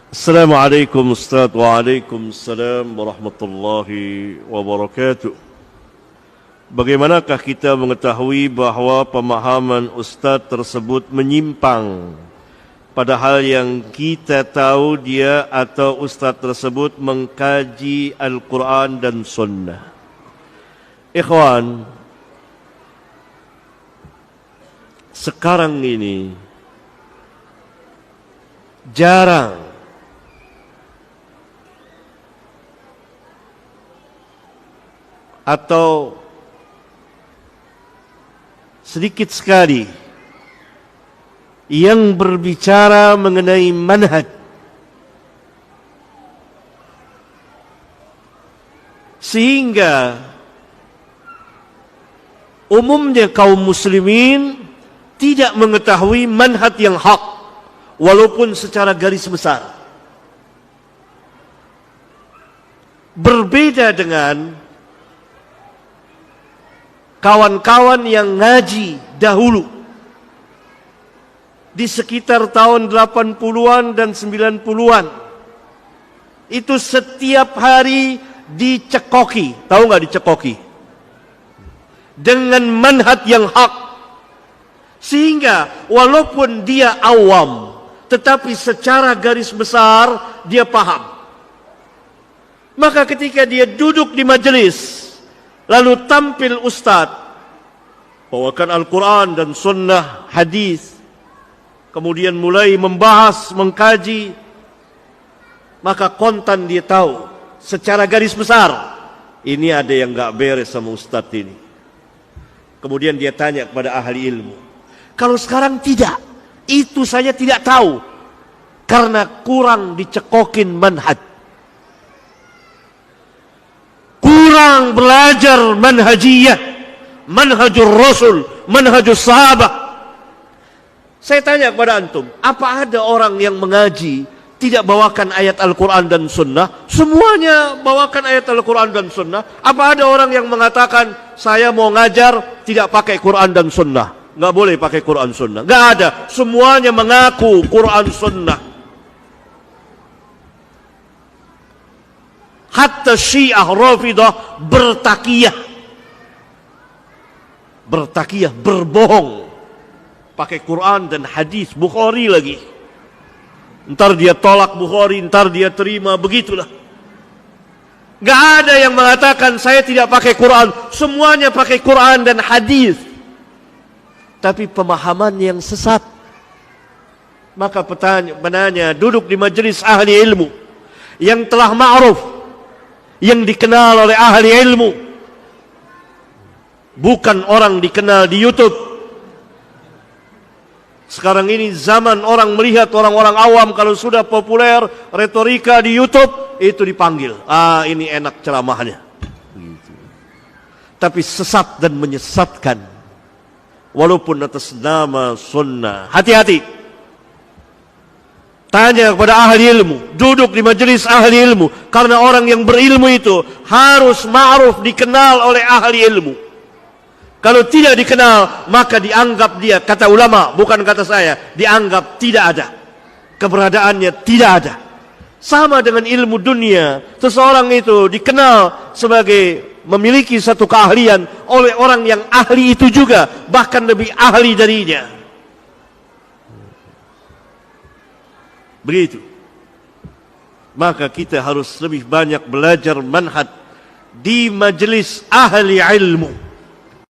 Assalamualaikum Ustaz. Waalaikumsalam warahmatullahi wabarakatuh. Bagaimanakah kita mengetahui bahawa pemahaman Ustaz tersebut menyimpang, padahal yang kita tahu dia atau Ustaz tersebut mengkaji Al-Quran dan Sunnah? Ikhwan, sekarang ini jarang atau sedikit sekali yang berbicara mengenai manhaj, sehingga umumnya kaum muslimin tidak mengetahui manhaj yang hak, walaupun secara garis besar. Berbeda dengan kawan-kawan yang ngaji dahulu di sekitar tahun 80-an dan 90-an. Itu setiap hari dicekoki, tahu nggak dicekoki? Dengan manhaj yang hak. Sehingga walaupun dia awam, tetapi secara garis besar dia paham. Maka ketika dia duduk di majelis, lalu tampil ustaz, bawakan Al-Quran dan Sunnah, hadis, kemudian mulai membahas, mengkaji, maka kontan dia tahu secara garis besar, ini ada yang gak beres sama ustaz ini. Kemudian dia tanya kepada ahli ilmu. Kalau sekarang tidak, itu saya tidak tahu, karena kurang dicekokin manhaj, kurang belajar manhajiyah, manhajul Rasul, manhajul sahabat. Saya tanya kepada antum, apa ada orang yang mengaji tidak bawakan ayat Al-Quran dan Sunnah? Semuanya bawakan ayat Al-Quran dan Sunnah. Apa ada orang yang mengatakan, saya mau ngajar tidak pakai Quran dan Sunnah? Nggak boleh pakai Quran Sunnah. Nggak ada. Semuanya mengaku Quran Sunnah. Hatta Syiah Rafidah bertakiyah, berbohong, pakai Quran dan hadis Bukhari lagi. Ntar dia tolak Bukhari, ntar dia terima, begitulah. Gak ada yang mengatakan saya tidak pakai Quran, semuanya pakai Quran dan hadis, tapi pemahaman yang sesat. Maka penanya duduk di majelis ahli ilmu yang telah ma'ruf, yang dikenal oleh ahli ilmu, bukan orang dikenal di YouTube. Sekarang ini zaman orang melihat orang-orang awam kalau sudah populer retorika di YouTube, itu dipanggil, ini enak ceramahnya, gitu. Tapi sesat dan menyesatkan, walaupun atas nama sunnah. Hati-hati. Tanya kepada ahli ilmu, duduk di majelis ahli ilmu, karena orang yang berilmu itu harus ma'ruf, dikenal oleh ahli ilmu. Kalau tidak dikenal, maka dianggap dia, kata ulama, bukan kata saya, dianggap tidak ada, keberadaannya tidak ada. Sama dengan ilmu dunia, seseorang itu dikenal sebagai memiliki satu keahlian oleh orang yang ahli itu juga, bahkan lebih ahli darinya. Begitu. Maka kita harus lebih banyak belajar manhaj di majelis ahli ilmu.